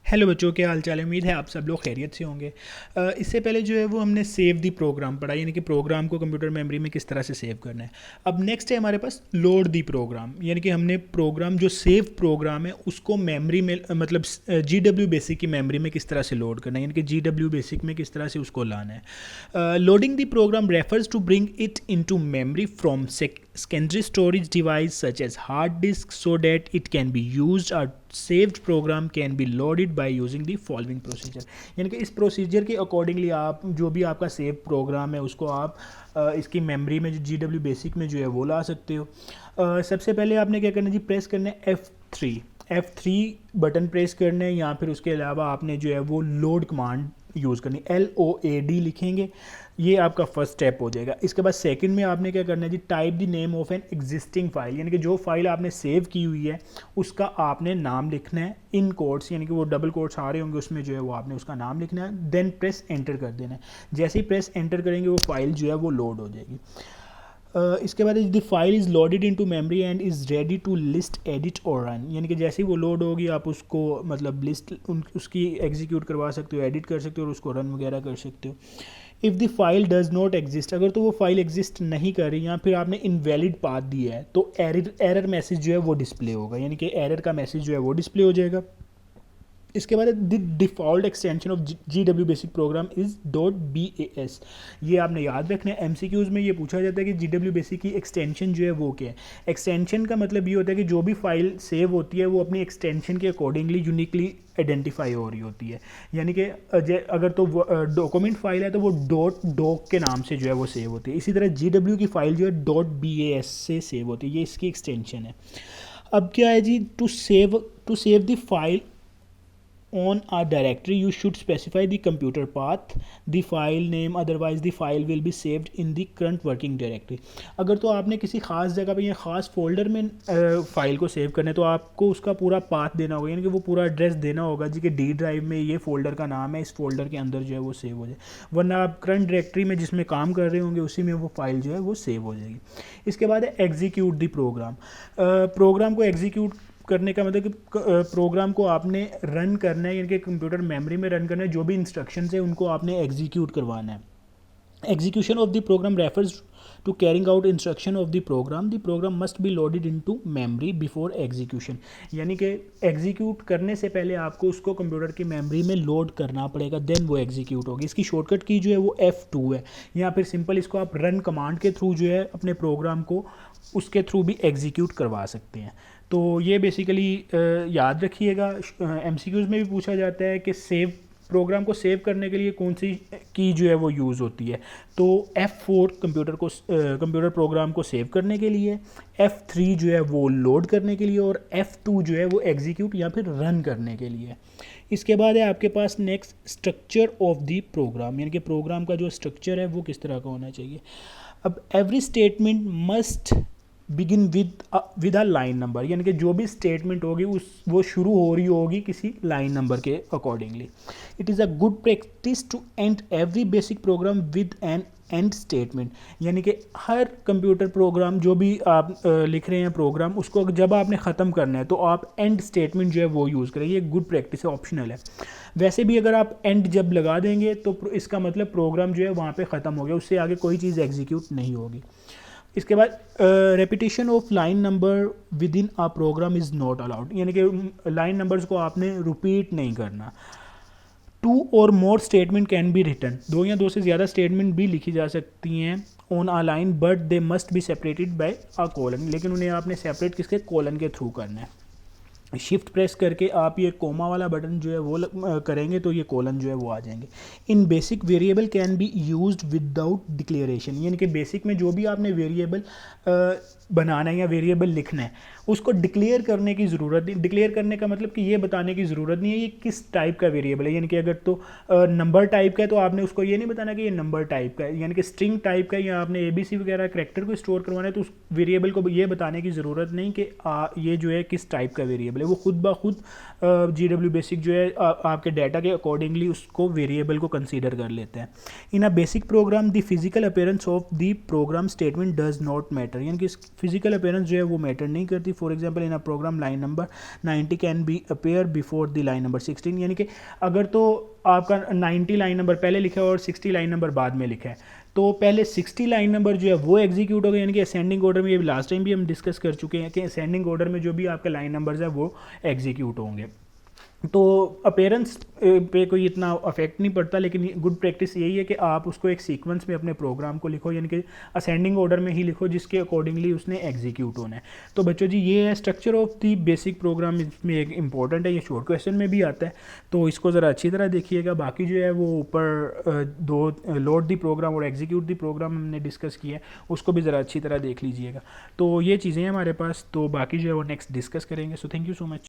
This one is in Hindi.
हेलो बच्चों, क्या हाल चाल है। उम्मीद है आप सब लोग खैरियत से होंगे। इससे पहले जो है वो हमने सेव दी प्रोग्राम पढ़ा, यानी कि प्रोग्राम को कंप्यूटर मेमोरी में किस तरह से सेव करना है। अब नेक्स्ट है हमारे पास लोड दी प्रोग्राम, यानी कि हमने प्रोग्राम जो सेव प्रोग्राम है उसको मेमोरी में मतलब GW बेसिक की मेमोरी में किस तरह से लोड करना है, यानी कि GW बेसिक में किस तरह से उसको लाना है। Loading the program refers to bring it into memory from secondary storage device such as hard disk so that it can be used or saved program can be loaded by using the following procedure। यानी कि इस प्रोसीजर के अकॉर्डिंगली आप जो भी आपका सेव प्रोग्राम है उसको आप इसकी मेमोरी में जो GW बेसिक में जो है वो ला सकते हो। सबसे पहले आपने क्या करना है जी, प्रेस करना है F3 बटन प्रेस करना है, या फिर उसके अलावा आपने जो है वो लोड कमांड यूज़ करनी, LOAD लिखेंगे। ये आपका फर्स्ट स्टेप हो जाएगा। इसके बाद सेकंड में आपने क्या करना है जी, type the name of an existing file, यानी कि जो फाइल आपने सेव की हुई है उसका आपने नाम लिखना है इन कोट्स, यानी कि वो डबल कोट्स आ रहे होंगे उसमें जो है वो आपने उसका नाम लिखना है, देन प्रेस एंटर कर देना है। जैसे ही प्रेस एंटर करेंगे वो फाइल जो है वो लोड हो जाएगी। इसके बाद the file is loaded into memory and is ready to list edit और रन, यानी कि जैसे ही वो लोड होगी आप उसको मतलब लिस्ट उसकी एग्जीक्यूट करवा सकते हो, एडिट कर सकते हो और उसको रन वगैरह कर सकते हो। If the file does not exist, अगर तो वो फाइल एग्जिस्ट नहीं कर रही या फिर आपने इनवैलिड पाथ दिया है तो एरर मैसेज जो है वो डिस्प्ले होगा, यानी कि एरर का मैसेज जो है वो डिस्प्ले हो जाएगा। इसके बाद the default extension of GW basic programme is .bas। ये आपने याद रखना है, MCQs में ये पूछा जाता है कि GW बेसिक की एक्सटेंशन जो है वो क्या है। एक्सटेंशन का मतलब ये होता है कि जो भी फाइल सेव होती है वो अपनी एक्सटेंशन के अकॉर्डिंगली यूनिकली आइडेंटिफाई हो रही होती है, यानी कि अगर तो डॉक्यूमेंट फाइल है तो वो .doc के नाम से जो है वो सेव होती है। इसी तरह GW की फाइल जो है .bas से सेव होती है, ये इसकी एक्सटेंशन है। अब क्या है जी, to save the file on a directory you should specify the computer path, the file name, otherwise the file will be saved in the current working directory। अगर तो आपने किसी ख़ास जगह पे या ख़ास फोल्डर में फ़ाइल को सेव करना है तो आपको उसका पूरा पाथ देना होगा, यानी कि वो पूरा एड्रेस देना होगा जी कि D ड्राइव में ये फ़ोल्डर का नाम है, इस फोल्डर के अंदर जो है वो सेव हो जाए, वरना आप करंट डायरेक्टरी में जिसमें काम कर रहे होंगे उसी में वो फाइल जो है वो सेव हो जाएगी। इसके बाद है एग्जीक्यूट द प्रोग्राम। प्रोग्राम को एग्जीक्यूट करने का मतलब कि प्रोग्राम को आपने रन करना है, यानी कि कंप्यूटर मेमोरी में रन करना है, जो भी इंस्ट्रक्शंस है उनको आपने एग्जीक्यूट करवाना है। Execution of the program refers to carrying out instruction of the program must be loaded into memory before execution, यानी कि एग्जीक्यूट करने से पहले आपको उसको कंप्यूटर की मेमोरी में लोड करना पड़ेगा, देन वो एग्जीक्यूट होगी। इसकी शॉर्टकट की जो है वो F2 है, या फिर सिंपल इसको आप रन कमांड के थ्रू जो है अपने प्रोग्राम को उसके थ्रू भी एग्जीक्यूट करवा सकते हैं। तो ये बेसिकली याद रखिएगा। MCQs में भी पूछा जाता है कि प्रोग्राम को सेव करने के लिए कौन सी की जो है वो यूज़ होती है, तो F4 कंप्यूटर प्रोग्राम को सेव करने के लिए, F3 जो है वो लोड करने के लिए, और F2 जो है वो एग्जीक्यूट या फिर रन करने के लिए। इसके बाद है आपके पास next structure of the program, यानी कि प्रोग्राम का जो स्ट्रक्चर है वो किस तरह का होना चाहिए। अब every statement must begin with a line number, यानी कि जो भी स्टेटमेंट होगी वो शुरू हो रही होगी किसी लाइन नंबर के accordingly. It is a good practice to end every BASIC program with an end statement, यानी कि हर कंप्यूटर प्रोग्राम जो भी आप लिख रहे हैं प्रोग्राम, उसको जब आपने ख़त्म करना है तो आप एंड स्टेटमेंट जो है वो यूज़ करें। ये गुड प्रैक्टिस है, ऑप्शनल है। वैसे भी अगर आप एंड जब लगा देंगे तो इसका मतलब प्रोग्राम जो है वहाँ पे ख़त्म हो गया, उससे आगे कोई चीज़ एग्जीक्यूट नहीं होगी। इसके बाद repetition of line number within a program is not allowed, यानी कि लाइन नंबर्स को आपने रिपीट नहीं करना। 2 और मोर स्टेटमेंट कैन बी रिटन, 2 या 2 से ज़्यादा स्टेटमेंट भी लिखी जा सकती हैं on a line, but they must be separated by a colon, लेकिन उन्हें आपने सेपरेट किसके, कोलन के थ्रू करना है। शिफ्ट प्रेस करके आप ये कोमा वाला बटन जो है वो करेंगे तो ये कोलन जो है वो आ जाएंगे। In basic variable can be used without declaration, यानी कि बेसिक में जो भी आपने वेरिएबल बनाना है या वेरिएबल लिखना है उसको डिक्लेयर करने की ज़रूरत नहीं। डिक्लेयर करने का मतलब कि ये बताने की ज़रूरत नहीं है ये किस टाइप का वेरिएबल है, यानी कि अगर तो नंबर टाइप का है तो आपने उसको ये नहीं बताना कि ये नंबर टाइप का है, यानी कि स्ट्रिंग टाइप का है, या आपने ABC वगैरह करैक्टर को स्टोर करवाना है तो उस वेरिएबल को ये बताने की ज़रूरत नहीं कि ये जो है किस टाइप का वेरिएबल है, वो खुद ब खुद GW बेसिक जो है आपके डाटा के अकॉर्डिंगली उसको वेरिएबल को कंसीडर कर लेते हैं। In a basic program the physical appearance of the program statement does not matter, यानी कि फिजिकल अपीयरेंस जो है वो मैटर नहीं करती। For example in a program line number 90 can be appear before the line number 16, यानी कि अगर तो आपका 90 लाइन नंबर पहले लिखा है और 60 लाइन नंबर बाद में लिखा है, तो पहले 60 लाइन नंबर जो है वो एग्जीक्यूट होगा, यानी कि असेंडिंग ऑर्डर में, ये लास्ट टाइम भी हम डिस्कस कर चुके हैं कि असेंडिंग ऑर्डर में जो भी आपके लाइन नंबर्स है वो एग्जीक्यूट होंगे। तो अपेरेंस पे कोई इतना अफेक्ट नहीं पड़ता, लेकिन गुड प्रैक्टिस यही है कि आप उसको एक सीक्वेंस में अपने प्रोग्राम को लिखो, यानी कि असेंडिंग ऑर्डर में ही लिखो जिसके अकॉर्डिंगली उसने एग्जीक्यूट होना है। तो बच्चों जी ये है structure of the basic programme, इसमें एक इंपॉर्टेंट है, ये शॉर्ट क्वेश्चन में भी आता है, तो इसको ज़रा अच्छी तरह देखिएगा। बाकी जो है वो ऊपर दो लोड दी प्रोग्राम और एग्जीक्यूट दी प्रोग्राम हमने डिस्कस किया है, उसको भी ज़रा अच्छी तरह देख लीजिएगा। तो ये चीज़ें हैं हमारे पास, तो बाकी जो है वो नेक्स्ट डिस्कस करेंगे। So thank you so much.